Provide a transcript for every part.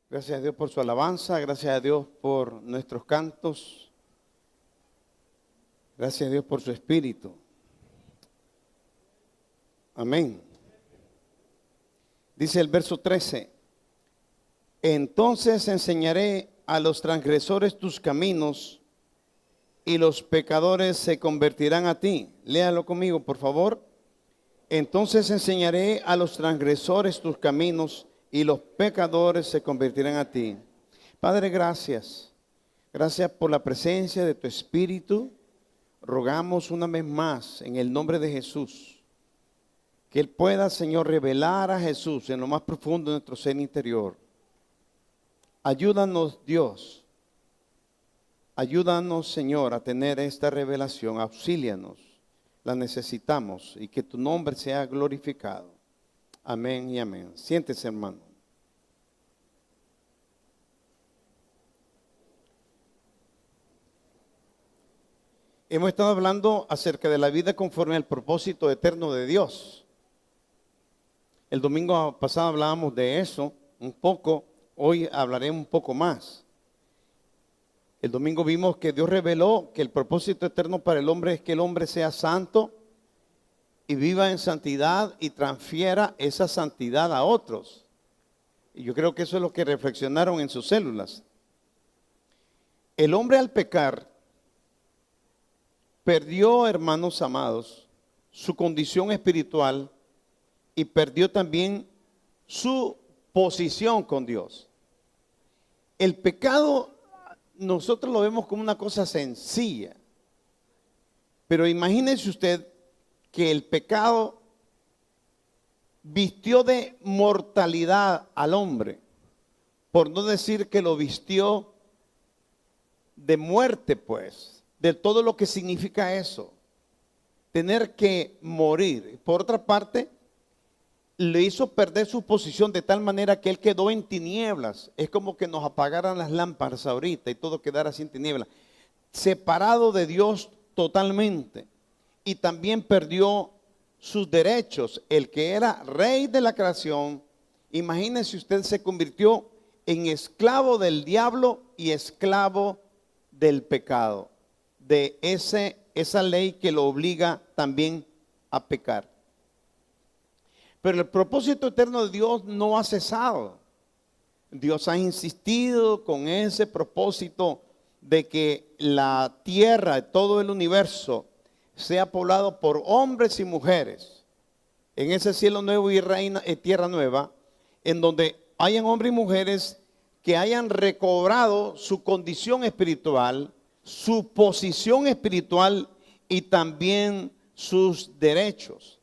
Gracias a Dios por su alabanza, gracias a Dios por nuestros cantos, gracias a Dios por su espíritu. Amén. Dice el verso 13, entonces enseñaré a los transgresores tus caminos y los pecadores se convertirán a ti. Léalo conmigo, por favor. Entonces enseñaré a los transgresores tus caminos y los pecadores se convertirán a ti. Padre, gracias. Gracias por la presencia de tu Espíritu. Rogamos una vez más en el nombre de Jesús que Él pueda, Señor, revelar a Jesús en lo más profundo de nuestro ser interior. Ayúdanos, Dios. Ayúdanos, Señor, a tener esta revelación. Auxílianos. La necesitamos y que tu nombre sea glorificado. Amén y amén. Siéntese, hermano. Hemos estado hablando acerca de la vida conforme al propósito eterno de Dios. El domingo pasado hablábamos de eso un poco. Hoy hablaré un poco más. El domingo vimos que Dios reveló que el propósito eterno para el hombre es que el hombre sea santo y viva en santidad y transfiera esa santidad a otros. Y yo creo que eso es lo que reflexionaron en sus células. El hombre al pecar perdió, hermanos amados, su condición espiritual y perdió también su posición con Dios. El pecado nosotros lo vemos como una cosa sencilla, pero imagínese usted que el pecado vistió de mortalidad al hombre, por no decir que lo vistió de muerte, pues, de todo lo que significa eso, tener que morir. Por otra parte, le hizo perder su posición de tal manera que él quedó en tinieblas. Es como que nos apagaran las lámparas ahorita y todo quedara así en tinieblas, separado de Dios totalmente. Y también perdió sus derechos. El que era rey de la creación, imagínese usted, se convirtió en esclavo del diablo y esclavo del pecado, de esa ley que lo obliga también a pecar. Pero el propósito eterno de Dios no ha cesado. Dios ha insistido con ese propósito de que la tierra, todo el universo, sea poblado por hombres y mujeres. En ese cielo nuevo y tierra nueva, en donde hayan hombres y mujeres que hayan recobrado su condición espiritual, su posición espiritual y también sus derechos.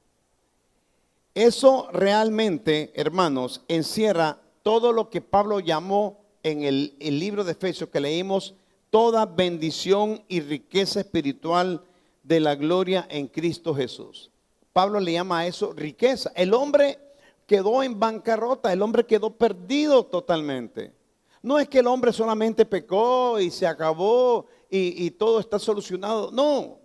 Eso realmente, hermanos, encierra todo lo que Pablo llamó en el libro de Efesios que leímos, toda bendición y riqueza espiritual de la gloria en Cristo Jesús. Pablo le llama a eso riqueza. El hombre quedó en bancarrota, el hombre quedó perdido totalmente. No es que el hombre solamente pecó y se acabó y todo está solucionado. No.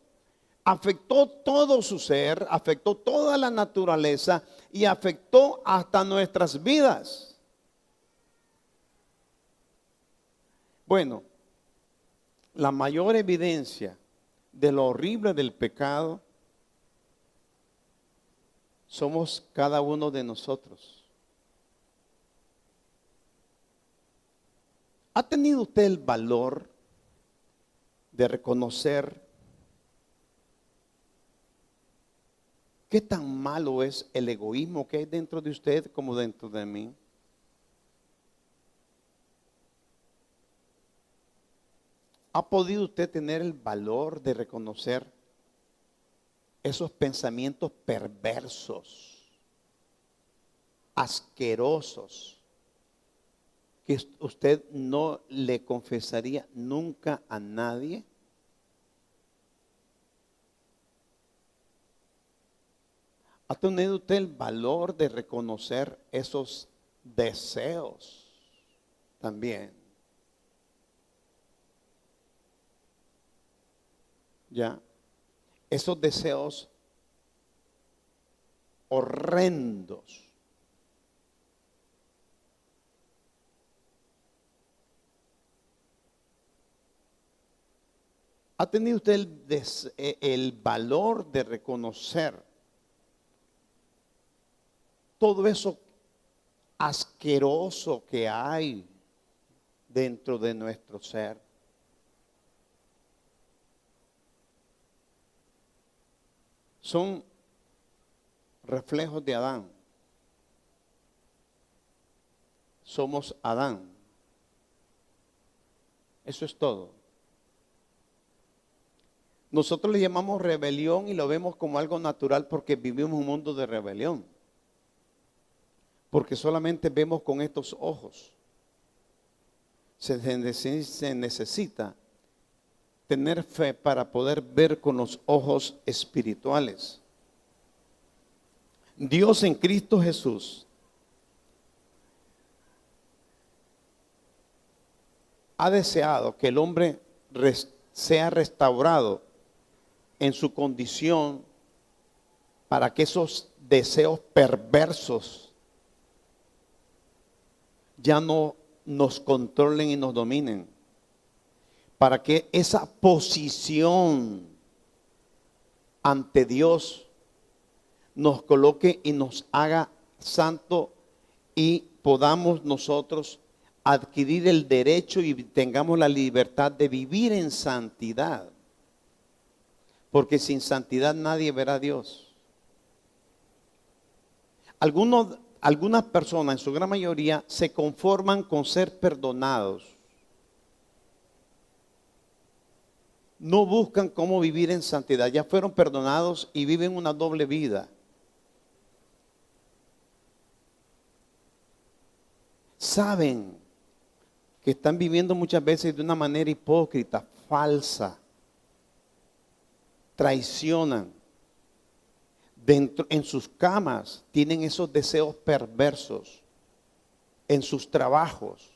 Afectó todo su ser, afectó toda la naturaleza y afectó hasta nuestras vidas. Bueno, la mayor evidencia de lo horrible del pecado somos cada uno de nosotros. ¿Ha tenido usted el valor de reconocer qué tan malo es el egoísmo que hay dentro de usted como dentro de mí? ¿Ha podido usted tener el valor de reconocer esos pensamientos perversos, asquerosos, que usted no le confesaría nunca a nadie? ¿Ha tenido usted el valor de reconocer esos deseos también? ¿Ya? Esos deseos horrendos ¿Ha tenido usted el valor de reconocer todo eso asqueroso que hay dentro de nuestro ser? Son reflejos de Adán. Somos Adán. Eso es todo. Nosotros le llamamos rebelión y lo vemos como algo natural porque vivimos un mundo de rebelión. Porque solamente vemos con estos ojos. Se necesita tener fe para poder ver con los ojos espirituales. Dios en Cristo Jesús ha deseado que el hombre sea restaurado en su condición para que esos deseos perversos ya no nos controlen y nos dominen, para que esa posición ante Dios nos coloque y nos haga santo y podamos nosotros adquirir el derecho y tengamos la libertad de vivir en santidad. Porque sin santidad nadie verá a Dios. Algunas personas, en su gran mayoría, se conforman con ser perdonados. No buscan cómo vivir en santidad. Ya fueron perdonados y viven una doble vida. Saben que están viviendo muchas veces de una manera hipócrita, falsa. Traicionan. En sus camas tienen esos deseos perversos. En sus trabajos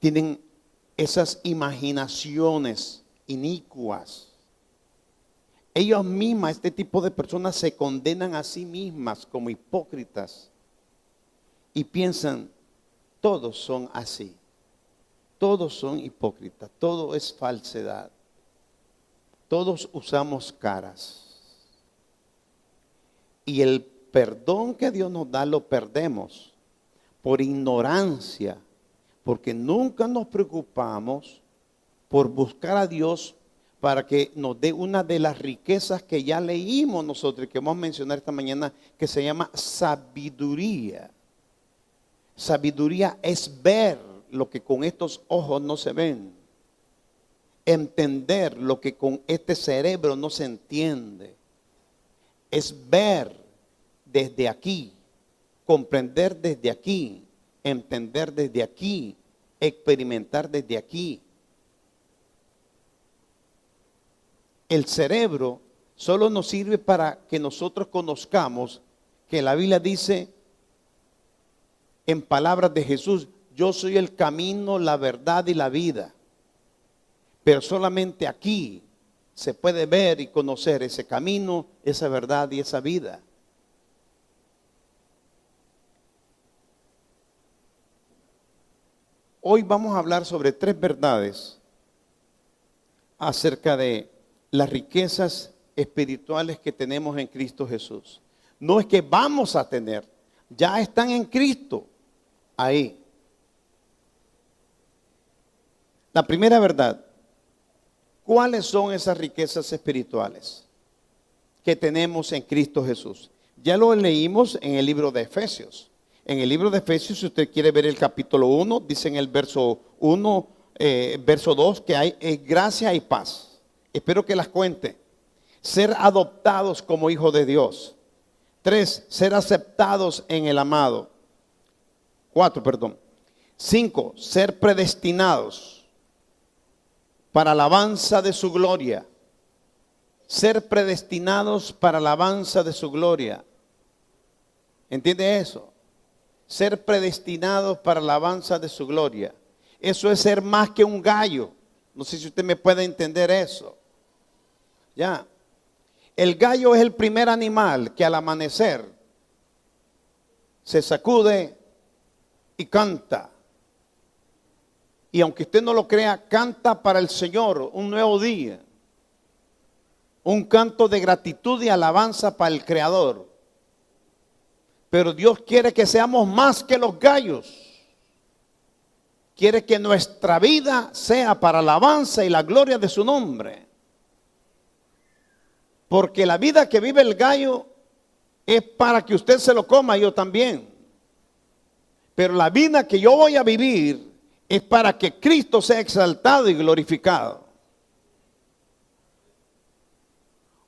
tienen esas imaginaciones inicuas. Ellos mismas, este tipo de personas se condenan a sí mismas como hipócritas y piensan, todos son así, todos son hipócritas, todo es falsedad, todos usamos caras. Y el perdón que Dios nos da lo perdemos por ignorancia, porque nunca nos preocupamos por buscar a Dios para que nos dé una de las riquezas que ya leímos nosotros y que vamos a mencionar esta mañana, que se llama sabiduría. Sabiduría es ver lo que con estos ojos no se ven, entender lo que con este cerebro no se entiende. Es ver desde aquí, comprender desde aquí, entender desde aquí, experimentar desde aquí. El cerebro solo nos sirve para que nosotros conozcamos que la Biblia dice en palabras de Jesús, yo soy el camino, la verdad y la vida. Pero solamente aquí se puede ver y conocer ese camino, esa verdad y esa vida. Hoy vamos a hablar sobre 3 verdades acerca de las riquezas espirituales que tenemos en Cristo Jesús. No es que vamos a tener, ya están en Cristo, ahí. La primera verdad. ¿Cuáles son esas riquezas espirituales que tenemos en Cristo Jesús? Ya lo leímos en el libro de Efesios. En el libro de Efesios, si usted quiere ver el capítulo 1, dice en el verso 1, verso 2, que hay gracia y paz. Espero que las cuente. Ser adoptados como hijos de Dios. 3, ser aceptados en el amado. 4, perdón. 5, ser predestinados para alabanza de su gloria. Ser predestinados para alabanza de su gloria. ¿Entiende eso? Ser predestinados para alabanza de su gloria. Eso es ser más que un gallo. No sé si usted me puede entender eso. Ya. El gallo es el primer animal que al amanecer se sacude y canta. Y aunque usted no lo crea, canta para el Señor un nuevo día. Un canto de gratitud y alabanza para el Creador. Pero Dios quiere que seamos más que los gallos. Quiere que nuestra vida sea para alabanza y la gloria de su nombre. Porque la vida que vive el gallo es para que usted se lo coma, yo también. Pero la vida que yo voy a vivir es para que Cristo sea exaltado y glorificado.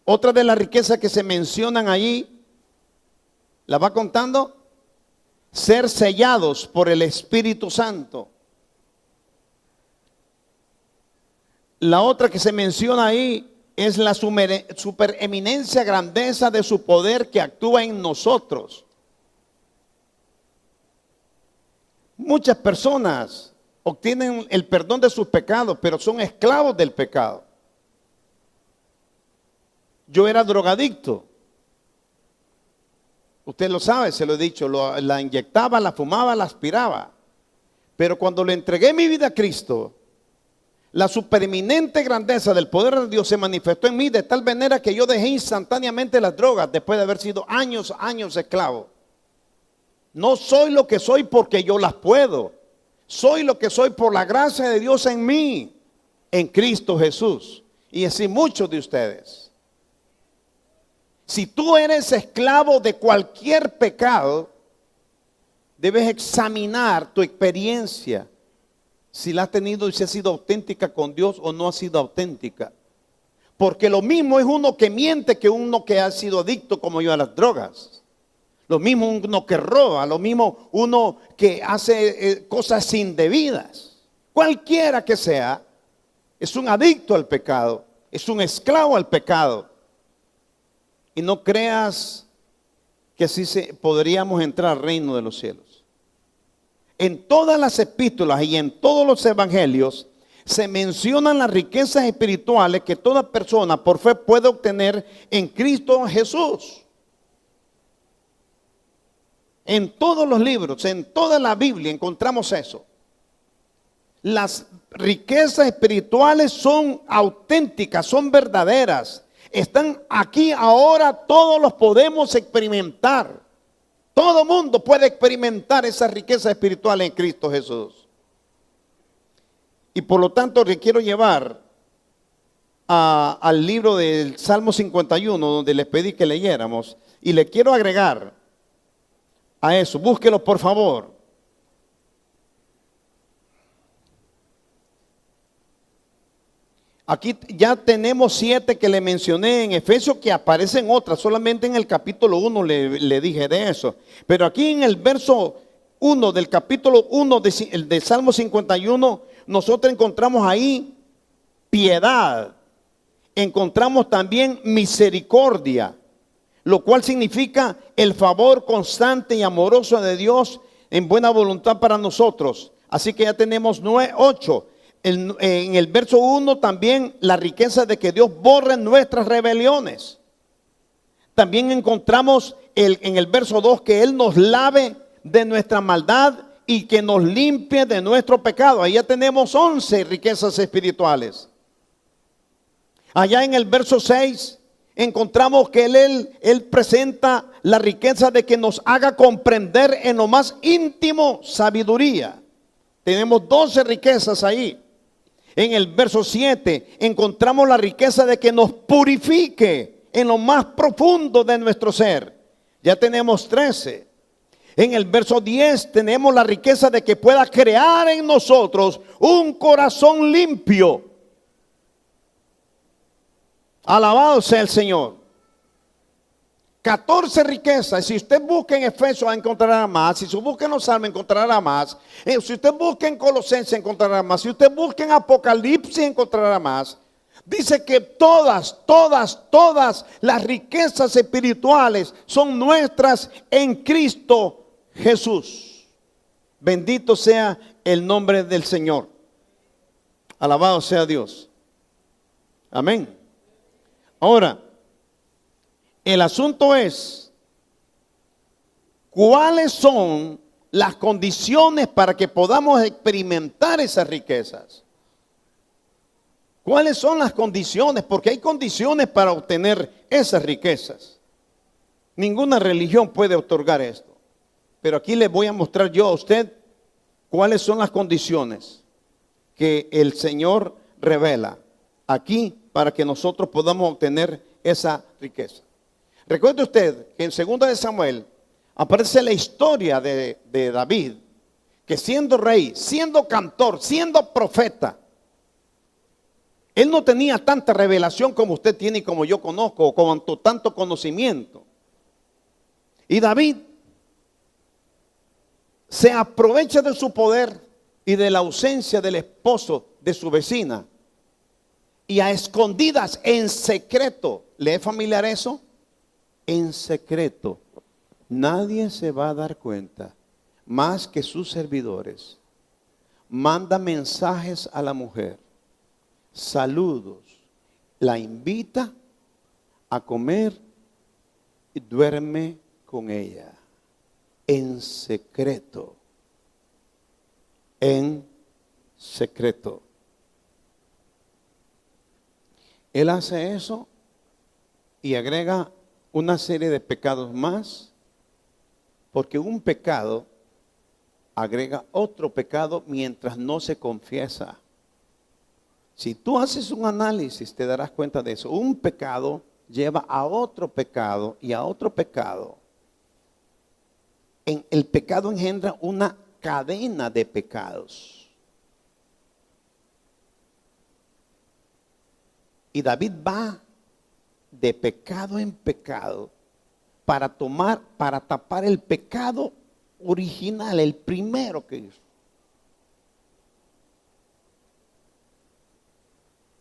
Otra de las riquezas que se mencionan allí, ¿la va contando? Ser sellados por el Espíritu Santo. La otra que se menciona ahí es la supereminencia, grandeza de su poder que actúa en nosotros. Muchas personas obtienen el perdón de sus pecados, pero son esclavos del pecado. Yo era drogadicto. Usted lo sabe, se lo he dicho, la inyectaba, la fumaba, la aspiraba. Pero cuando le entregué mi vida a Cristo, la supereminente grandeza del poder de Dios se manifestó en mí de tal manera que yo dejé instantáneamente las drogas después de haber sido años esclavo. No soy lo que soy porque yo las puedo. Soy lo que soy por la gracia de Dios en mí, en Cristo Jesús. Y así muchos de ustedes. Si tú eres esclavo de cualquier pecado, debes examinar tu experiencia. Si la has tenido y si ha sido auténtica con Dios o no ha sido auténtica. Porque lo mismo es uno que miente que uno que ha sido adicto como yo a las drogas. Lo mismo uno que roba, lo mismo uno que hace cosas indebidas. Cualquiera que sea, es un adicto al pecado, es un esclavo al pecado. Y no creas que así podríamos entrar al reino de los cielos. En todas las epístolas y en todos los evangelios se mencionan las riquezas espirituales que toda persona por fe puede obtener en Cristo Jesús. En todos los libros, en toda la Biblia encontramos eso. Las riquezas espirituales son auténticas, son verdaderas. Están aquí ahora, todos los podemos experimentar. Todo mundo puede experimentar esa riqueza espiritual en Cristo Jesús. Y por lo tanto le quiero llevar al libro del Salmo 51, donde les pedí que leyéramos. Y le quiero agregar a eso, búsquelo por favor. Aquí ya tenemos 7 que le mencioné en Efesios, que aparecen otras, solamente en el capítulo 1 le dije de eso. Pero aquí en el verso 1 del capítulo 1 de Salmo 51, nosotros encontramos ahí piedad, encontramos también misericordia, lo cual significa el favor constante y amoroso de Dios en buena voluntad para nosotros. Así que ya tenemos 8. En el verso 1 también la riqueza de que Dios borre nuestras rebeliones. También encontramos en el verso 2 que Él nos lave de nuestra maldad y que nos limpie de nuestro pecado. Ahí ya tenemos 11 riquezas espirituales. Allá en el verso 6 encontramos que Él presenta la riqueza de que nos haga comprender en lo más íntimo sabiduría. Tenemos 12 riquezas ahí. En el verso 7 encontramos la riqueza de que nos purifique en lo más profundo de nuestro ser. Ya tenemos 13. En el verso 10 tenemos la riqueza de que pueda crear en nosotros un corazón limpio. Alabado sea el Señor. 14 riquezas. Si usted busca en Efesios encontrará más. Si usted busca en los Salmos encontrará más. Si usted busca en Colosenses encontrará más. Si usted busca en Apocalipsis encontrará más. Dice que todas las riquezas espirituales son nuestras en Cristo Jesús. Bendito sea el nombre del Señor. Alabado sea Dios. Amén. Ahora, el asunto es, ¿cuáles son las condiciones para que podamos experimentar esas riquezas. ¿Cuáles son las condiciones? Porque hay condiciones para obtener esas riquezas. Ninguna religión puede otorgar esto. Pero aquí les voy a mostrar yo a usted cuáles son las condiciones que el Señor revela aquí para que nosotros podamos obtener esa riqueza. Recuerde usted que en 2 de Samuel aparece la historia de David, que siendo rey, siendo cantor, siendo profeta, él no tenía tanta revelación como usted tiene y como yo conozco, o con tanto conocimiento. Y David se aprovecha de su poder y de la ausencia del esposo de su vecina. Y a escondidas, en secreto. ¿Le es familiar eso? En secreto. Nadie se va a dar cuenta, más que sus servidores. Manda mensajes a la mujer, saludos, la invita a comer y duerme con ella. En secreto. En secreto. Él hace eso y agrega una serie de pecados más, porque un pecado agrega otro pecado mientras no se confiesa. Si tú haces un análisis, te darás cuenta de eso. Un pecado lleva a otro pecado y a otro pecado. El pecado engendra una cadena de pecados. Y David va de pecado en pecado para tapar el pecado original, el primero que hizo.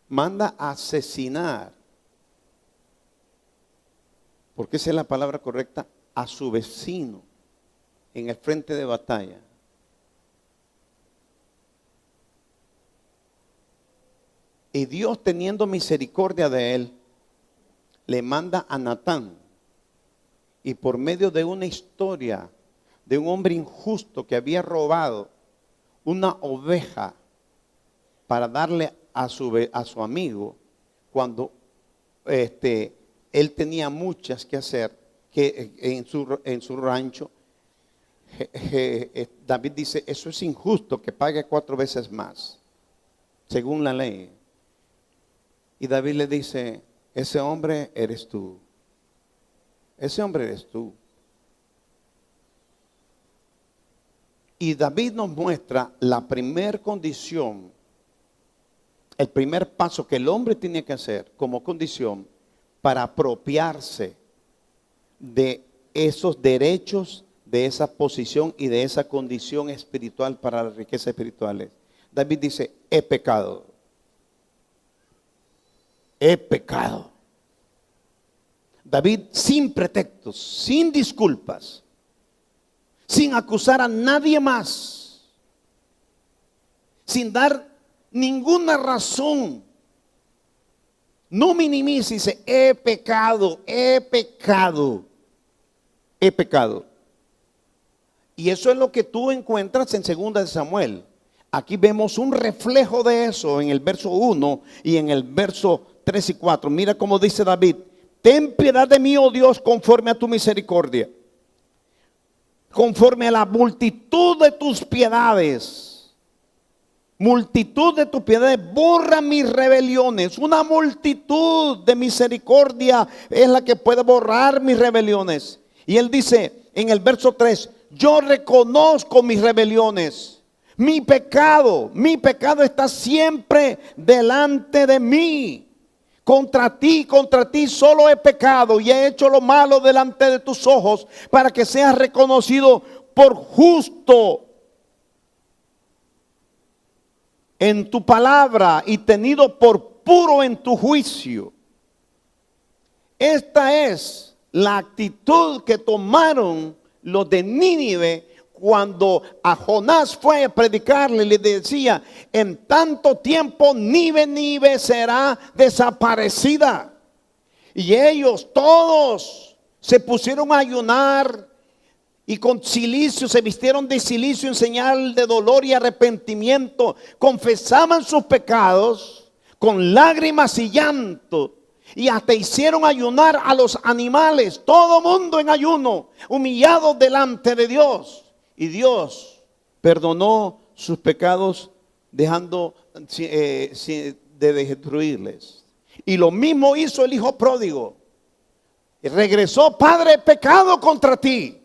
Manda a asesinar, porque esa es la palabra correcta, a su vecino en el frente de batalla. Y Dios, teniendo misericordia de él, le manda a Natán. Y por medio de una historia de un hombre injusto que había robado una oveja para darle a su amigo, cuando él tenía muchas que hacer que en su rancho, David dice, eso es injusto, que pague 4 veces más, según la ley. Y David le dice, ese hombre eres tú. Ese hombre eres tú. Y David nos muestra la primer condición, el primer paso que el hombre tiene que hacer como condición para apropiarse de esos derechos, de esa posición y de esa condición espiritual para las riquezas espirituales. David dice, he pecado. He pecado. David, sin pretextos, sin disculpas, sin acusar a nadie más, sin dar ninguna razón, no minimiza y dice, he pecado, he pecado, he pecado. Y eso es lo que tú encuentras en 2 de Samuel. Aquí vemos un reflejo de eso en el verso 1 y en el verso 3 y 4. Mira cómo dice David, ten piedad de mí, oh Dios, conforme a tu misericordia, conforme a la multitud de tus piedades. Multitud de tus piedades, borra mis rebeliones. Una multitud de misericordia es la que puede borrar mis rebeliones. Y él dice en el verso 3, yo reconozco mis rebeliones. Mi pecado está siempre delante de mí. Contra ti solo he pecado y he hecho lo malo delante de tus ojos, para que seas reconocido por justo en tu palabra y tenido por puro en tu juicio. Esta es la actitud que tomaron los de Nínive cuando a Jonás fue a predicarle. Le decía, en tanto tiempo Nínive será desaparecida. Y ellos todos se pusieron a ayunar Y con cilicio, se vistieron de cilicio en señal de dolor y arrepentimiento. Confesaban sus pecados con lágrimas y llanto. Y hasta hicieron ayunar a los animales. Todo mundo en ayuno, humillados delante de Dios. Y Dios perdonó sus pecados dejando de destruirles. Y lo mismo hizo el hijo pródigo. Regresó: Padre, he pecado contra ti,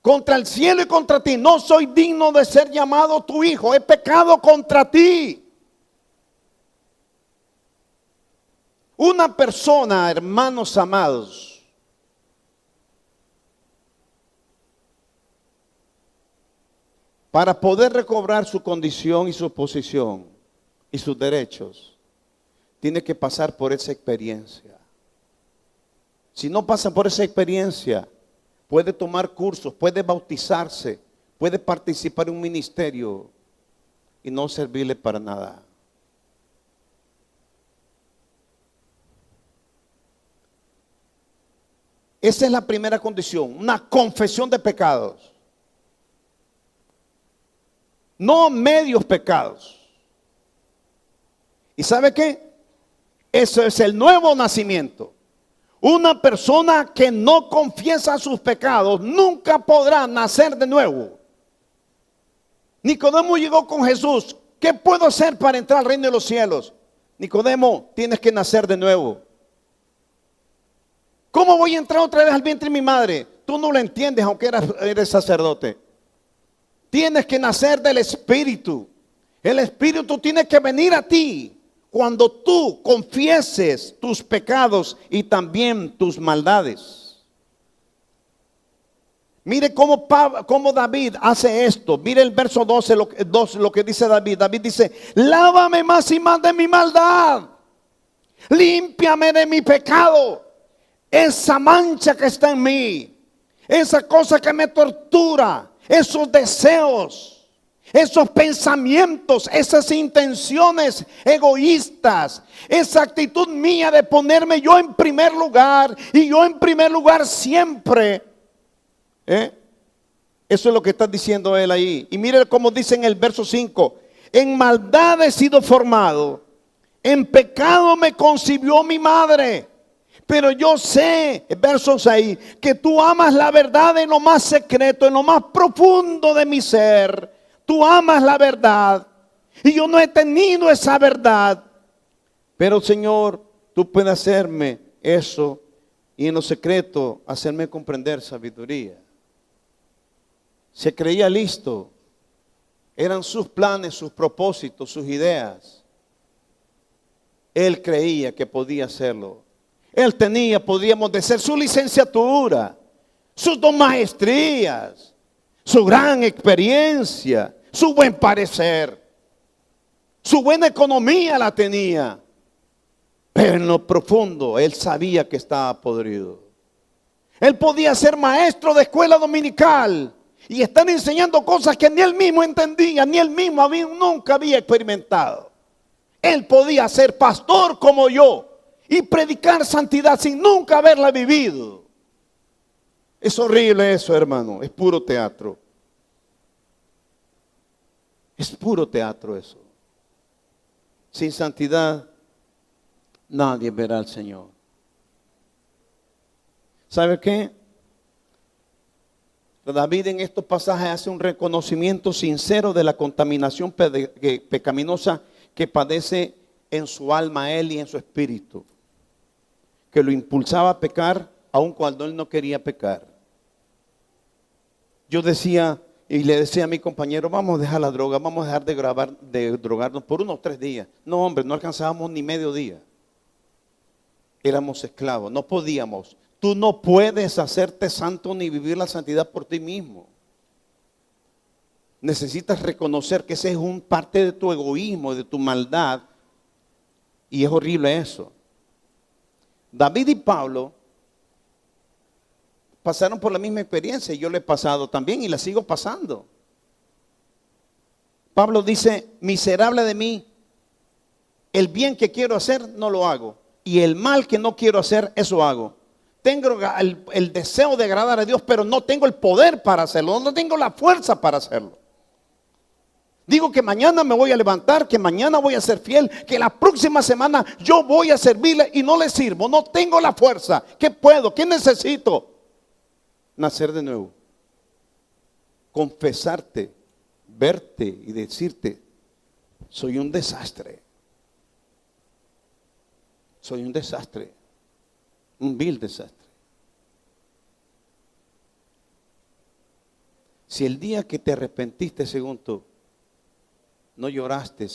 contra el cielo y contra ti. No soy digno de ser llamado tu hijo. He pecado contra ti. Una persona, hermanos amados, para poder recobrar su condición y su posición y sus derechos, tiene que pasar por esa experiencia. Si no pasa por esa experiencia, puede tomar cursos, puede bautizarse, puede participar en un ministerio y no servirle para nada. Esa es la primera condición, una confesión de pecados. No medios pecados. ¿Y sabe qué? Eso es el nuevo nacimiento. Una persona que no confiesa sus pecados nunca podrá nacer de nuevo. Nicodemo llegó con Jesús: ¿qué puedo hacer para entrar al reino de los cielos? Nicodemo, tienes que nacer de nuevo. ¿Cómo voy a entrar otra vez al vientre de mi madre? Tú no lo entiendes, aunque eres sacerdote. Tienes que nacer del Espíritu. El Espíritu tiene que venir a ti cuando tú confieses tus pecados y también tus maldades. Mire cómo David hace esto. Mire el verso 12, lo que dice David. David dice: lávame más y más de mi maldad, límpiame de mi pecado. Esa mancha que está en mí, esa cosa que me tortura, esos deseos, esos pensamientos, esas intenciones egoístas, esa actitud mía de ponerme yo en primer lugar y yo en primer lugar siempre. Eso es lo que está diciendo él ahí. Y mire cómo dice en el verso 5: en maldad he sido formado, en pecado me concibió mi madre. Pero yo sé, verso 6, que tú amas la verdad en lo más secreto, en lo más profundo de mi ser. Tú amas la verdad y yo no he tenido esa verdad. Pero Señor, tú puedes hacerme eso y en lo secreto hacerme comprender sabiduría. Se creía listo. Eran sus planes, sus propósitos, sus ideas. Él creía que podía hacerlo. Él tenía, podríamos decir, su licenciatura, sus 2 maestrías, su gran experiencia, su buen parecer, su buena economía la tenía. Pero en lo profundo él sabía que estaba podrido. Él podía ser maestro de escuela dominical y estar enseñando cosas que ni él mismo entendía, ni él mismo nunca había experimentado. Él podía ser pastor como yo y predicar santidad sin nunca haberla vivido. Es horrible eso, hermano. Es puro teatro. Es puro teatro eso. Sin santidad nadie verá al Señor. ¿Sabe qué? David en estos pasajes hace un reconocimiento sincero de la contaminación pecaminosa que padece en su alma él y en su espíritu, que lo impulsaba a pecar aun cuando él no quería pecar. Yo decía y le decía a mi compañero: vamos a dejar la droga, vamos a dejar de drogarnos por unos 3 días. No, hombre, no alcanzábamos ni medio día. Éramos esclavos, no podíamos. Tú no puedes hacerte santo ni vivir la santidad por ti mismo. Necesitas reconocer que ese es un parte de tu egoísmo, de tu maldad. Y es horrible eso. David y Pablo pasaron por la misma experiencia y yo la he pasado también y la sigo pasando. Pablo dice: miserable de mí, el bien que quiero hacer no lo hago y el mal que no quiero hacer, eso hago. tengo el deseo de agradar a Dios, pero no tengo el poder para hacerlo, no tengo la fuerza para hacerlo. Digo que mañana me voy a levantar, que mañana voy a ser fiel, que la próxima semana yo voy a servirle y no le sirvo, no tengo la fuerza. ¿Qué puedo? ¿Qué necesito? Nacer de nuevo. Confesarte, verte y decirte, soy un desastre. Soy un desastre, un vil desastre. Si el día que te arrepentiste según tú, no lloraste,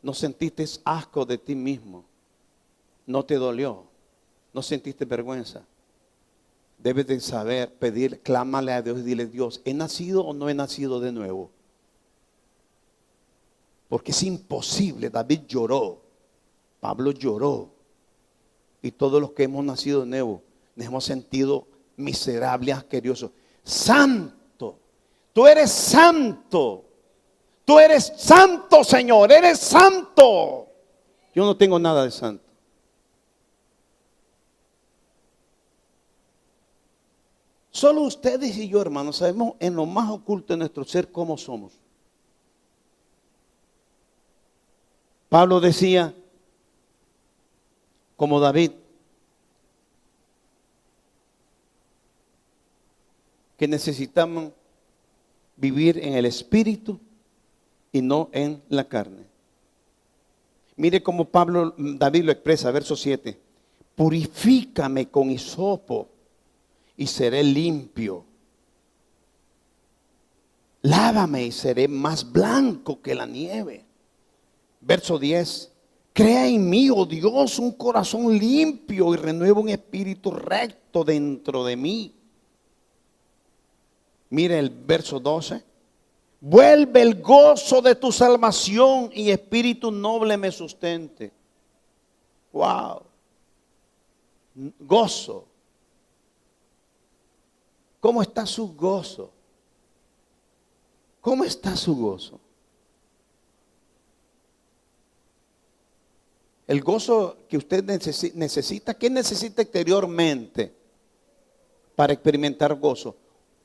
no sentiste asco de ti mismo, no te dolió, no sentiste vergüenza, debes de saber, pedir, clámale a Dios y dile: Dios, ¿he nacido o no he nacido de nuevo? Porque es imposible. David lloró, Pablo lloró, y todos los que hemos nacido de nuevo nos hemos sentido miserables, asquerosos. Santo, tú eres santo. Tú eres santo, Señor, eres santo. Yo no tengo nada de santo. Solo ustedes y yo, hermanos, sabemos en lo más oculto de nuestro ser cómo somos. Pablo decía, como David, que necesitamos vivir en el Espíritu y no en la carne. Mire cómo David lo expresa, verso 7. Purifícame con hisopo y seré limpio. Lávame y seré más blanco que la nieve. Verso 10. Crea en mí, oh Dios, un corazón limpio y renueva un espíritu recto dentro de mí. Mire el verso 12. Vuelve el gozo de tu salvación y espíritu noble me sustente. Wow. Gozo. ¿Cómo está su gozo? ¿Cómo está su gozo? El gozo que usted necesita, ¿qué necesita exteriormente para experimentar gozo?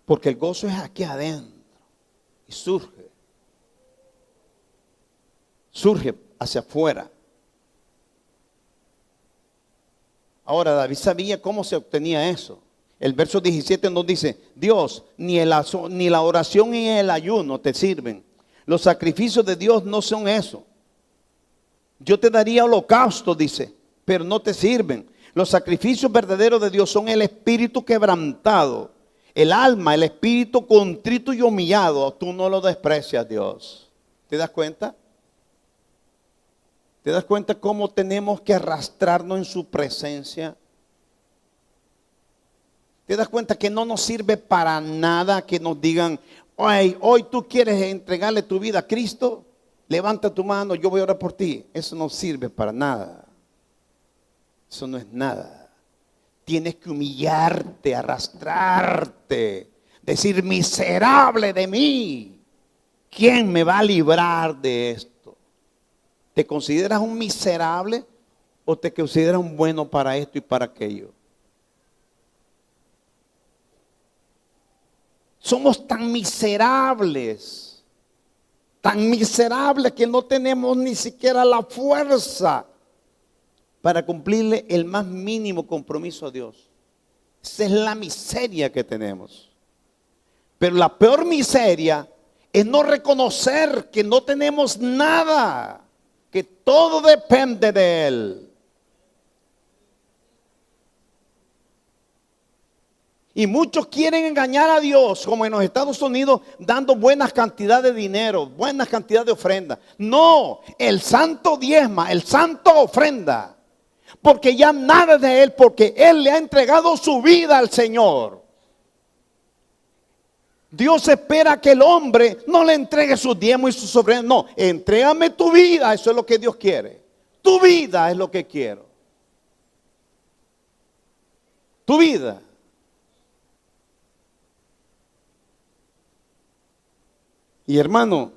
Porque el gozo es aquí adentro. Y surge hacia afuera. Ahora David sabía cómo se obtenía eso. El verso 17 nos dice: Dios, ni la oración ni el ayuno te sirven. Los sacrificios de Dios no son eso. Yo te daría holocausto, dice, pero no te sirven. Los sacrificios verdaderos de Dios son el espíritu quebrantado, el alma, el espíritu contrito y humillado. Tú no lo desprecias, Dios. ¿Te das cuenta? ¿Te das cuenta cómo tenemos que arrastrarnos en su presencia? ¿Te das cuenta que no nos sirve para nada que nos digan: hoy tú quieres entregarle tu vida a Cristo? Levanta tu mano, yo voy a orar por ti. Eso no sirve para nada. Eso no es nada. Tienes que humillarte, arrastrarte, decir: miserable de mí, ¿quién me va a librar de esto? ¿Te consideras un miserable o te consideras un bueno para esto y para aquello? Somos tan miserables que no tenemos ni siquiera la fuerza para cumplirle el más mínimo compromiso a Dios. Esa es la miseria que tenemos. Pero la peor miseria es no reconocer que no tenemos nada, que todo depende de Él. Y muchos quieren engañar a Dios, como en los Estados Unidos, dando buenas cantidades de dinero, buenas cantidades de ofrenda. No, el santo diezma, el santo ofrenda, porque ya nada es de Él, porque Él le ha entregado su vida al Señor. Dios espera que el hombre no le entregue sus diezmos y sus ofrendas. No, entrégame tu vida, eso es lo que Dios quiere. Tu vida es lo que quiero. Tu vida. Y hermano,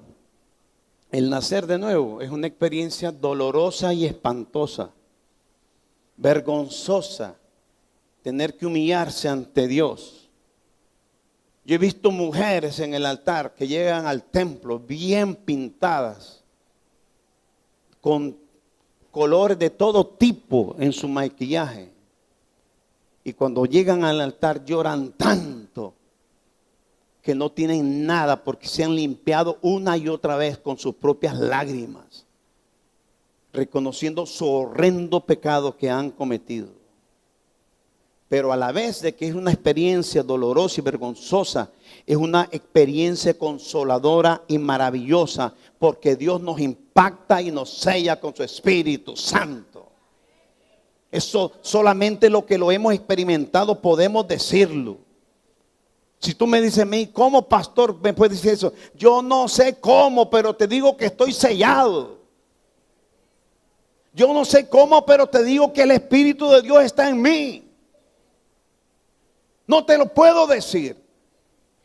el nacer de nuevo es una experiencia dolorosa y espantosa, vergonzosa, tener que humillarse ante Dios. Yo he visto mujeres en el altar que llegan al templo bien pintadas, con colores de todo tipo en su maquillaje. Y cuando llegan al altar lloran tanto que no tienen nada porque se han limpiado una y otra vez con sus propias lágrimas, reconociendo su horrendo pecado que han cometido. Pero a la vez de que es una experiencia dolorosa y vergonzosa, es una experiencia consoladora y maravillosa, porque Dios nos impacta y nos sella con su Espíritu Santo. Eso solamente lo que lo hemos experimentado podemos decirlo. Si tú me dices a mí, ¿cómo, pastor me puedes decir eso? Yo no sé cómo, pero te digo que estoy sellado. Yo no sé cómo, pero te digo que el Espíritu de Dios está en mí. No te lo puedo decir.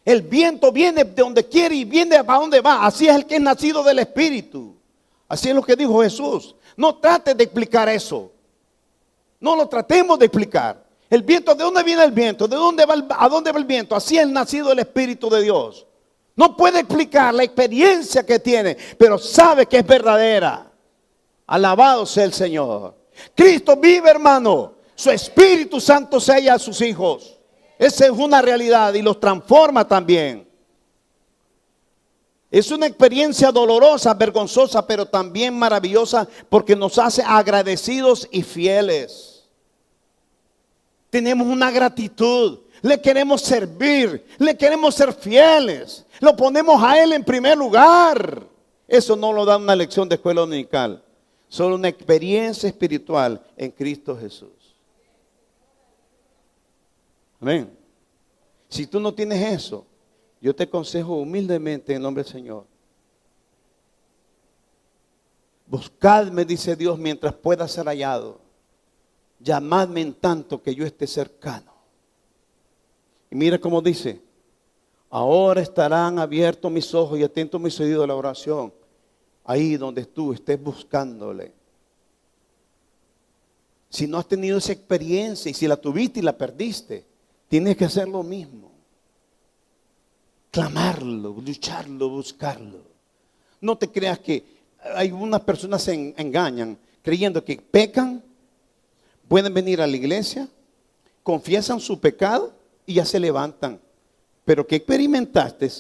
El viento viene de donde quiere y viene para donde va. Así es el que es nacido del Espíritu. Así es lo que dijo Jesús. No trates de explicar eso. No lo tratemos de explicar. El viento, ¿de dónde viene el viento? ¿De dónde va a dónde va el viento? Así es el nacido del Espíritu de Dios. No puede explicar la experiencia que tiene, pero sabe que es verdadera. Alabado sea el Señor. Cristo vive, hermano. Su Espíritu Santo sella a sus hijos. Esa es una realidad y los transforma también. Es una experiencia dolorosa, vergonzosa, pero también maravillosa, porque nos hace agradecidos y fieles. Tenemos una gratitud, le queremos servir, le queremos ser fieles, lo ponemos a Él en primer lugar. Eso no lo da una lección de escuela dominical, solo una experiencia espiritual en Cristo Jesús. Amén. Si tú no tienes eso, yo te aconsejo humildemente en nombre del Señor. Buscadme, dice Dios, mientras pueda ser hallado. Llamadme en tanto que yo esté cercano. Y mira cómo dice: ahora estarán abiertos mis ojos y atentos mis oídos a la oración. Ahí donde tú estés buscándole. Si no has tenido esa experiencia y si la tuviste y la perdiste, tienes que hacer lo mismo. Clamarlo, lucharlo, buscarlo. No te creas que algunas personas se engañan creyendo que pecan, pueden venir a la iglesia, confiesan su pecado y ya se levantan. Pero ¿qué experimentaste?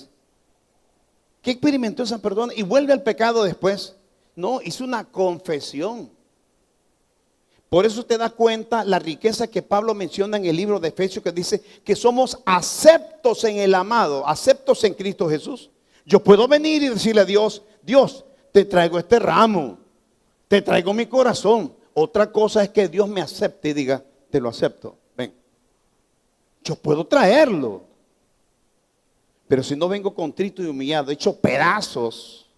¿Qué experimentó esa persona? Y vuelve al pecado después. No, hizo una confesión. Por eso te das cuenta la riqueza que Pablo menciona en el libro de Efesios, que dice que somos aceptos en el amado, aceptos en Cristo Jesús. Yo puedo venir y decirle a Dios: Dios, te traigo este ramo, te traigo mi corazón. Otra cosa es que Dios me acepte y diga: te lo acepto, ven. Yo puedo traerlo, pero si no vengo contrito y humillado, hecho pedazos,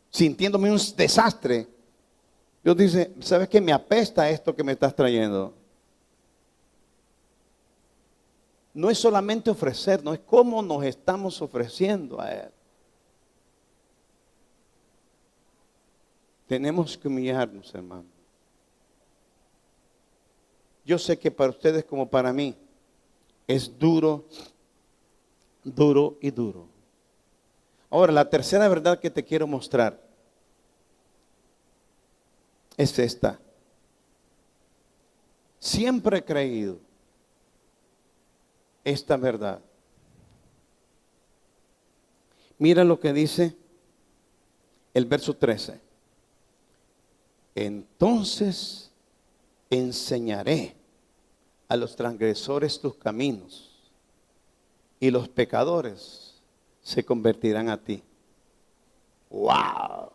sintiéndome un desastre, Dios dice: ¿sabes qué? Me apesta esto que me estás trayendo. No es solamente ofrecer, no es cómo nos estamos ofreciendo a Él. Tenemos que humillarnos, hermano. Yo sé que para ustedes como para mí es duro, duro y duro. Ahora, la tercera verdad que te quiero mostrar es esta. Siempre he creído esta verdad. Mira lo que dice el verso 13. Entonces enseñaré a los transgresores tus caminos y los pecadores se convertirán a ti. ¡Wow!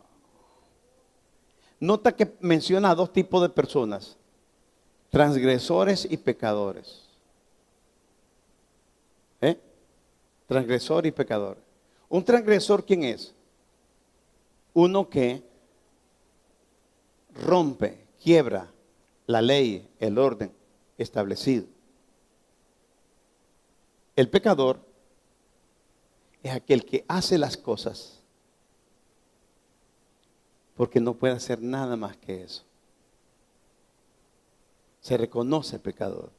Nota que menciona a dos tipos de personas: transgresores y pecadores. Transgresor y pecador. ¿Un transgresor quién es? Uno que rompe, quiebra la ley, el orden establecido. El pecador es aquel que hace las cosas porque no puede hacer nada más que eso. Se reconoce pecador.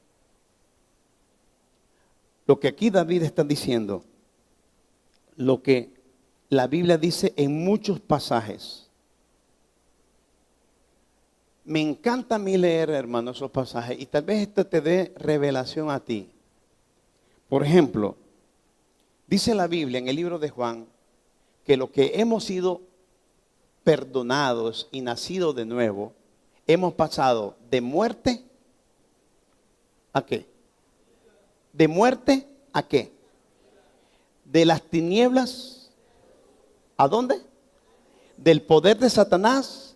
lo que aquí David está diciendo, lo que la Biblia dice en muchos pasajes. Me encanta a mí leer, hermano, esos pasajes, y tal vez esto te dé revelación a ti. Por ejemplo, dice la Biblia en el libro de Juan que lo que hemos sido perdonados y nacido de nuevo, hemos pasado de muerte ¿a qué? ¿De muerte a qué? De las tinieblas ¿a dónde? Del poder de Satanás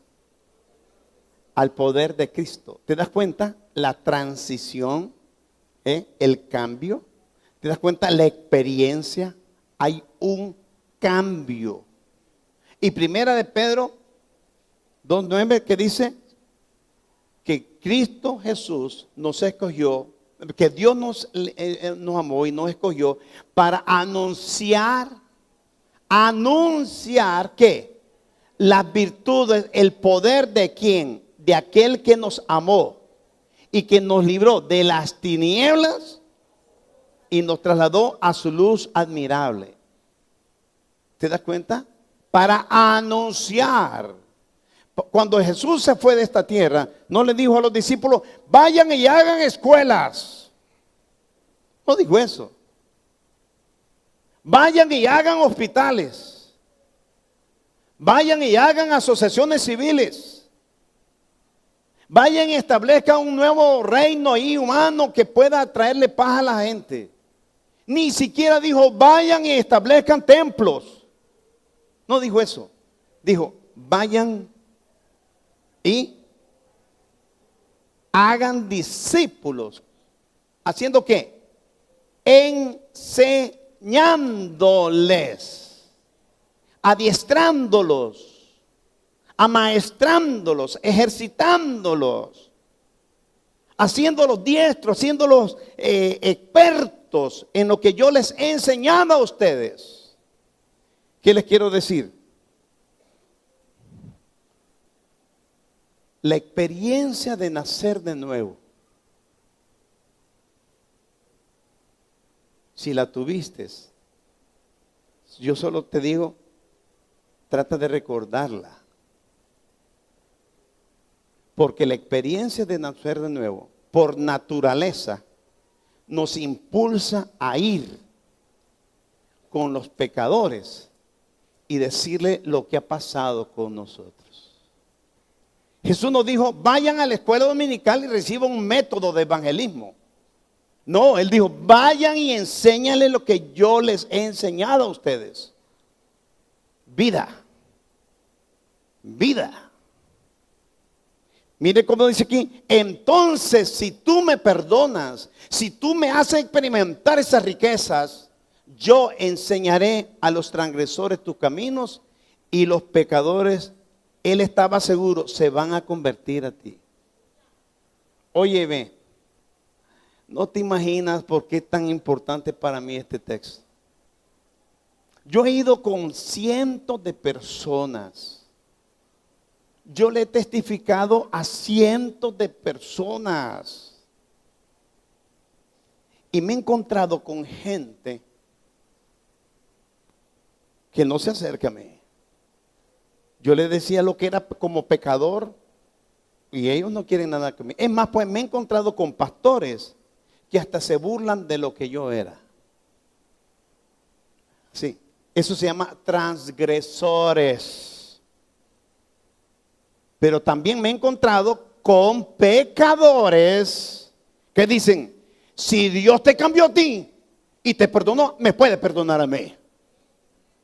al poder de Cristo. ¿Te das cuenta? La transición, el cambio. ¿Te das cuenta? La experiencia. Hay un cambio. Y primera de Pedro 2:9 que dice que Cristo Jesús nos escogió, que Dios nos amó y nos escogió para anunciar ¿qué? Las virtudes, el poder de quién, de aquel que nos amó y que nos libró de las tinieblas y nos trasladó a su luz admirable. ¿Te das cuenta? Para anunciar. Cuando Jesús se fue de esta tierra, no le dijo a los discípulos, vayan y hagan escuelas. No dijo eso. Vayan y hagan hospitales. Vayan y hagan asociaciones civiles. Vayan y establezcan un nuevo reino ahí humano que pueda traerle paz a la gente. Ni siquiera dijo, vayan y establezcan templos. No dijo eso. Dijo, vayan y hagan discípulos. ¿Haciendo qué? Enseñándoles, adiestrándolos, amaestrándolos, ejercitándolos, haciéndolos diestros, haciéndolos expertos en lo que yo les he enseñado a ustedes. ¿Qué les quiero decir? La experiencia de nacer de nuevo, si la tuviste, yo solo te digo, trata de recordarla. Porque la experiencia de nacer de nuevo, por naturaleza, nos impulsa a ir con los pecadores y decirle lo que ha pasado con nosotros. Jesús nos dijo, vayan a la escuela dominical y reciban un método de evangelismo. No, Él dijo, vayan y enséñale lo que yo les he enseñado a ustedes. Vida. Vida. Mire cómo dice aquí, entonces si tú me perdonas, si tú me haces experimentar esas riquezas, yo enseñaré a los transgresores tus caminos y los pecadores, él estaba seguro, se van a convertir a ti. Oye, ve, no te imaginas por qué es tan importante para mí este texto. Yo he ido con cientos de personas. Yo le he testificado a cientos de personas. Y me he encontrado con gente que no se acerca a mí. Yo les decía lo que era como pecador y ellos no quieren nada conmigo. Es más, pues me he encontrado con pastores que hasta se burlan de lo que yo era. Sí, eso se llama transgresores. Pero también me he encontrado con pecadores que dicen, si Dios te cambió a ti y te perdonó, me puede perdonar a mí.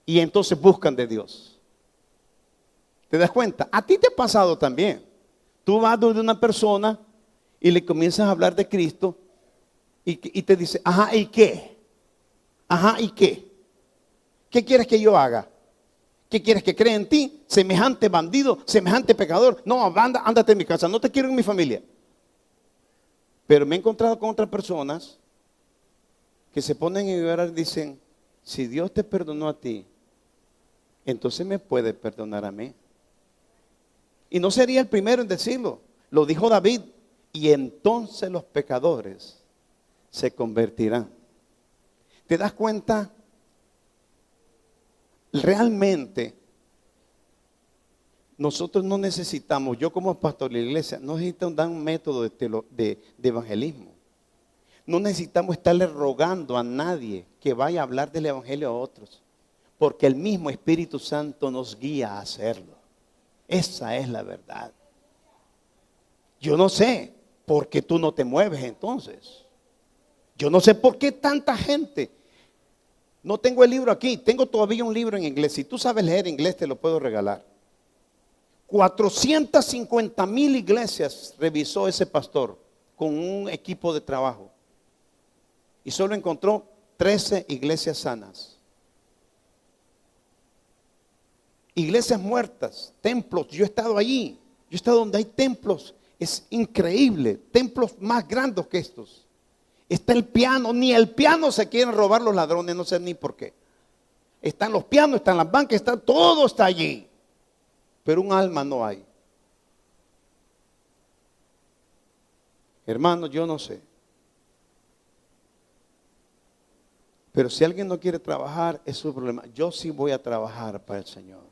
Y entonces buscan de Dios. ¿Te das cuenta? A ti te ha pasado también. Tú vas donde una persona y le comienzas a hablar de Cristo y te dice, ajá, ¿y qué? Ajá, ¿y qué? ¿Qué quieres que yo haga? ¿Qué quieres que crea en ti? Semejante bandido, semejante pecador. No, ándate en mi casa, no te quiero en mi familia. Pero me he encontrado con otras personas que se ponen a llorar y dicen, si Dios te perdonó a ti, entonces me puede perdonar a mí. Y no sería el primero en decirlo. Lo dijo David. Y entonces los pecadores se convertirán. ¿Te das cuenta? Realmente nosotros no necesitamos, yo como pastor de la iglesia, no necesitamos dar un método de evangelismo. No necesitamos estarle rogando a nadie que vaya a hablar del evangelio a otros, porque el mismo Espíritu Santo nos guía a hacerlo. Esa es la verdad. Yo no sé por qué tú no te mueves entonces. Yo no sé por qué tanta gente. No tengo el libro aquí, tengo todavía un libro en inglés. Si tú sabes leer inglés, te lo puedo regalar. 450,000 iglesias revisó ese pastor con un equipo de trabajo. Y solo encontró 13 iglesias sanas. Iglesias muertas, templos. Yo he estado allí. Yo he estado donde hay templos. Es increíble. Templos más grandes que estos. Está el piano. Ni el piano se quieren robar los ladrones. No sé ni por qué. Están los pianos, están las bancas, todo está allí. Pero un alma no hay. Hermanos, yo no sé. Pero si alguien no quiere trabajar, es su problema. Yo sí voy a trabajar para el Señor.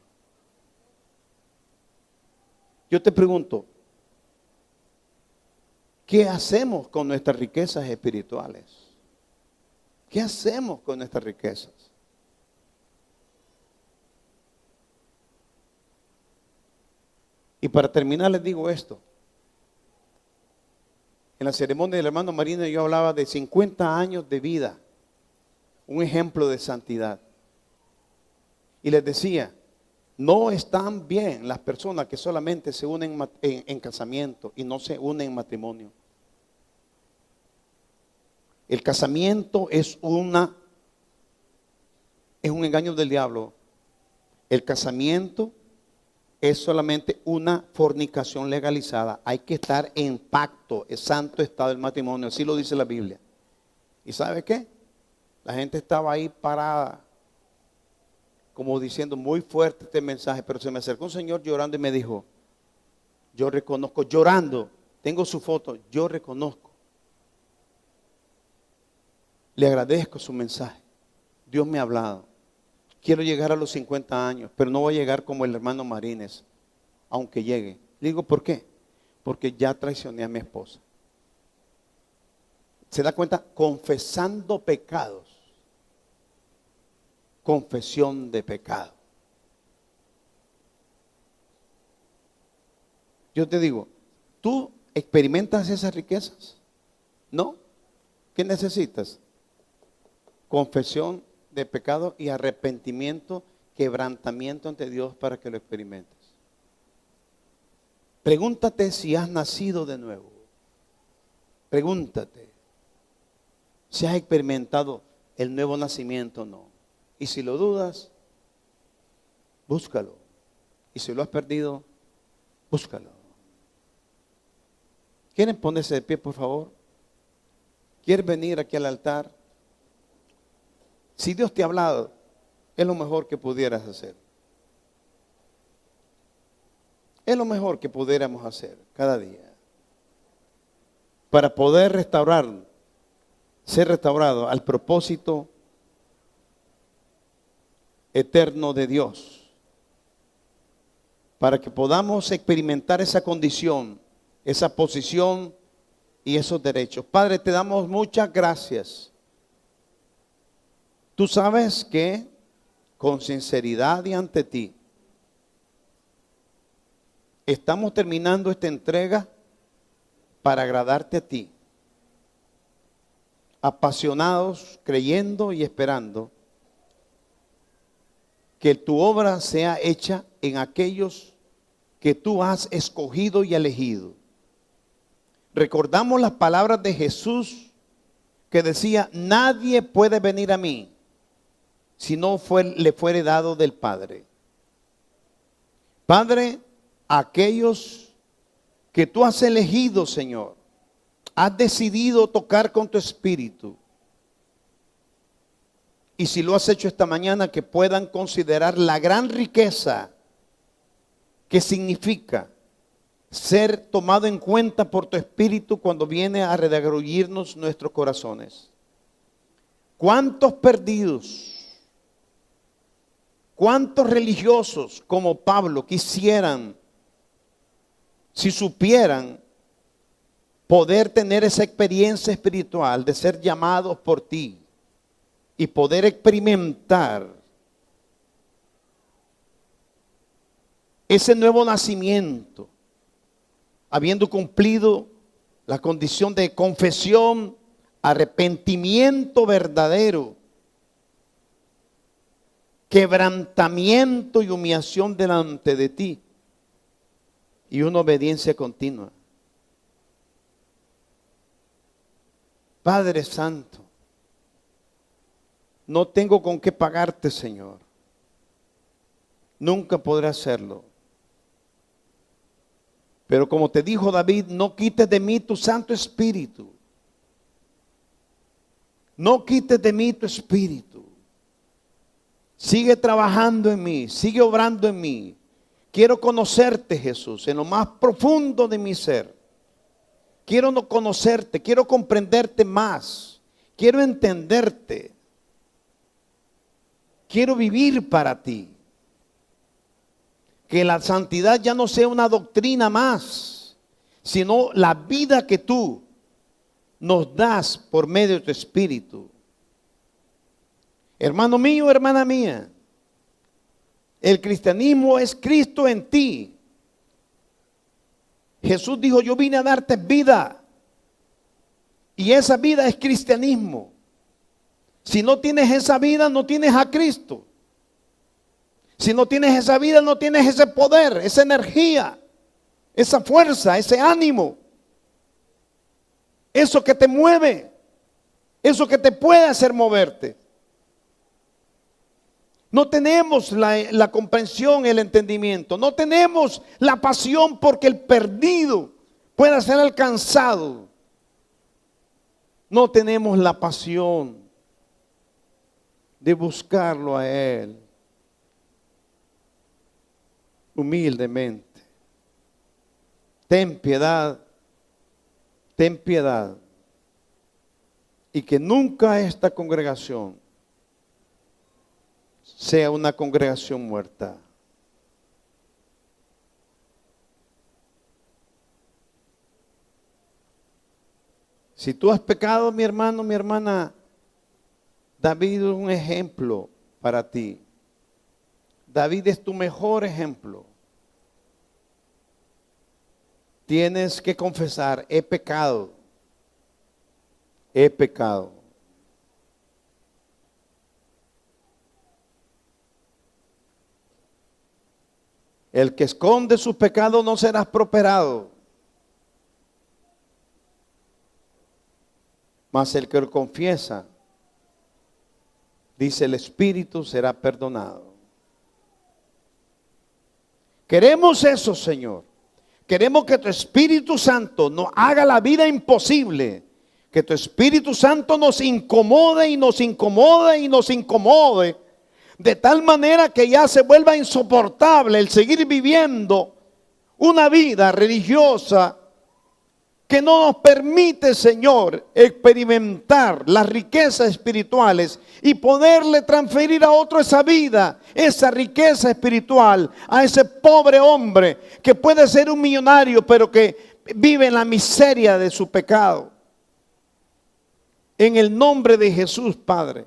Yo te pregunto, ¿qué hacemos con nuestras riquezas espirituales? ¿Qué hacemos con nuestras riquezas? Y para terminar les digo esto. En la ceremonia del hermano Marino yo hablaba de 50 años de vida. Un ejemplo de santidad. Y les decía, no están bien las personas que solamente se unen en casamiento y no se unen en matrimonio. El casamiento es un engaño del diablo. El casamiento es solamente una fornicación legalizada. Hay que estar en pacto, el santo estado del matrimonio, así lo dice la Biblia. ¿Y sabe qué? La gente estaba ahí parada, como diciendo muy fuerte este mensaje, pero se me acercó un señor llorando y me dijo, yo reconozco, llorando, tengo su foto, yo reconozco. Le agradezco su mensaje. Dios me ha hablado. Quiero llegar a los 50 años, pero no voy a llegar como el hermano Marines, aunque llegue. Le digo, ¿por qué? Porque ya traicioné a mi esposa. ¿Se da cuenta? Confesando pecados. Confesión de pecado. Yo te digo, ¿tú experimentas esas riquezas? ¿No? ¿Qué necesitas? Confesión de pecado y arrepentimiento, quebrantamiento ante Dios para que lo experimentes. Pregúntate si has nacido de nuevo. Pregúntate si has experimentado el nuevo nacimiento o no. Y si lo dudas, búscalo. Y si lo has perdido, búscalo. ¿Quieren ponerse de pie, por favor? ¿Quieren venir aquí al altar? Si Dios te ha hablado, es lo mejor que pudieras hacer. Es lo mejor que pudiéramos hacer cada día. Para poder restaurar, ser restaurado al propósito eterno de Dios. Para que podamos experimentar esa condición, esa posición y esos derechos. Padre, te damos muchas gracias. Tú sabes que con sinceridad y ante ti estamos terminando esta entrega para agradarte a ti, apasionados, creyendo y esperando que tu obra sea hecha en aquellos que tú has escogido y elegido. Recordamos las palabras de Jesús que decía, nadie puede venir a mí si no le fuere dado del Padre. Padre, aquellos que tú has elegido, Señor, has decidido tocar con tu espíritu. Y si lo has hecho esta mañana, que puedan considerar la gran riqueza que significa ser tomado en cuenta por tu espíritu cuando viene a redarguyirnos nuestros corazones. ¿Cuántos perdidos, cuántos religiosos como Pablo quisieran, si supieran, poder tener esa experiencia espiritual de ser llamados por ti y poder experimentar ese nuevo nacimiento, habiendo cumplido la condición de confesión, arrepentimiento verdadero, quebrantamiento y humillación delante de ti y una obediencia continua. Padre Santo, no tengo con qué pagarte, Señor. Nunca podré hacerlo. Pero como te dijo David, no quites de mí tu Santo Espíritu. No quites de mí tu Espíritu. Sigue trabajando en mí, sigue obrando en mí. Quiero conocerte, Jesús, en lo más profundo de mi ser. Quiero no conocerte, quiero comprenderte más. Quiero entenderte. Quiero vivir para ti. Que la santidad ya no sea una doctrina más, sino la vida que tú nos das por medio de tu Espíritu. Hermano mío, hermana mía, el cristianismo es Cristo en ti. Jesús dijo, yo vine a darte vida. Y esa vida es cristianismo. Si no tienes esa vida, no tienes a Cristo. Si no tienes esa vida, no tienes ese poder, esa energía, esa fuerza, ese ánimo. Eso que te mueve, eso que te puede hacer moverte. No tenemos la comprensión, el entendimiento. No tenemos la pasión porque el perdido pueda ser alcanzado. No tenemos la pasión de buscarlo a Él humildemente. Ten piedad, ten piedad. Y que nunca esta congregación sea una congregación muerta. Si tú has pecado, mi hermano, mi hermana, David es un ejemplo para ti. David es tu mejor ejemplo. Tienes que confesar, he pecado. He pecado. El que esconde sus pecados no será prosperado, mas el que lo confiesa, dice el Espíritu, será perdonado. Queremos eso, Señor. Queremos que tu Espíritu Santo nos haga la vida imposible. Que tu Espíritu Santo nos incomode y nos incomode y nos incomode. De tal manera que ya se vuelva insoportable el seguir viviendo una vida religiosa que no nos permite, Señor, experimentar las riquezas espirituales y poderle transferir a otro esa vida, esa riqueza espiritual, a ese pobre hombre que puede ser un millonario, pero que vive en la miseria de su pecado. En el nombre de Jesús, Padre,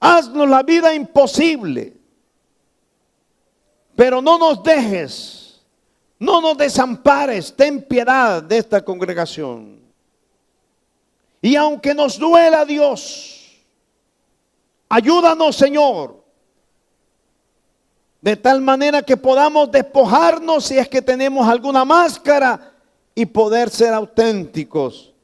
haznos la vida imposible, pero no nos dejes, no nos desampares, ten piedad de esta congregación. Y aunque nos duela, Dios, ayúdanos, Señor, de tal manera que podamos despojarnos si es que tenemos alguna máscara y poder ser auténticos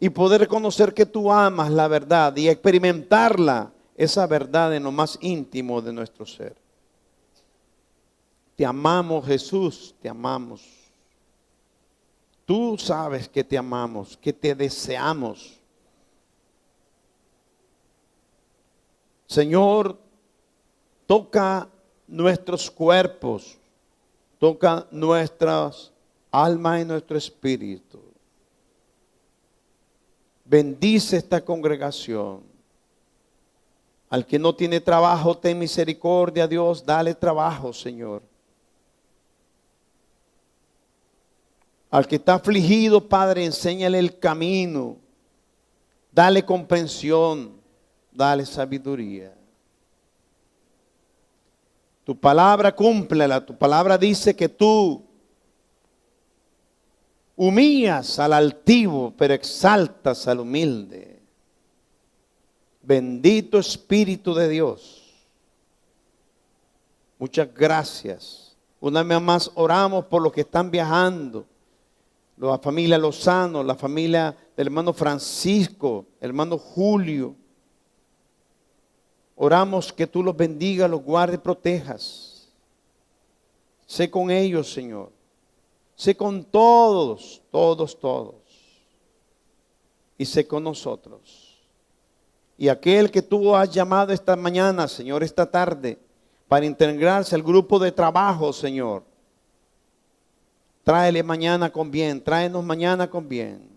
y poder reconocer que tú amas la verdad y experimentarla, esa verdad en lo más íntimo de nuestro ser. Te amamos, Jesús, te amamos. Tú sabes que te amamos, que te deseamos. Señor, toca nuestros cuerpos, toca nuestras almas y nuestro espíritu. Bendice esta congregación. Al que no tiene trabajo, ten misericordia, Dios, dale trabajo, Señor. Al que está afligido, Padre, enséñale el camino. Dale comprensión, dale sabiduría. Tu palabra cúmplela. Tu palabra dice que tú humillas al altivo, pero exaltas al humilde. Bendito Espíritu de Dios. Muchas gracias. Una vez más oramos por los que están viajando. La familia Lozano, la familia del hermano Francisco, el hermano Julio. Oramos que tú los bendigas, los guardes, protejas. Sé con ellos, Señor. Sé con todos, todos. Y sé con nosotros. Y aquel que tú has llamado esta mañana, Señor, esta tarde, para integrarse al grupo de trabajo, Señor. Tráele mañana con bien, tráenos mañana con bien.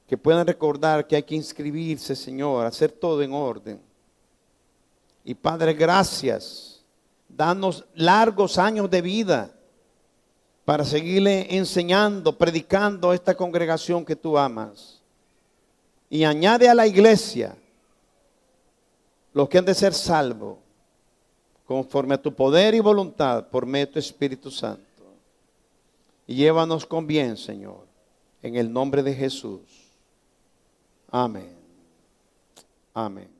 Que puedan recordar que hay que inscribirse, Señor, hacer todo en orden. Y Padre, gracias. Danos largos años de vida para seguirle enseñando, predicando a esta congregación que tú amas. Y añade a la iglesia los que han de ser salvos, conforme a tu poder y voluntad, por medio de tu Espíritu Santo. Y llévanos con bien, Señor, en el nombre de Jesús. Amén. Amén.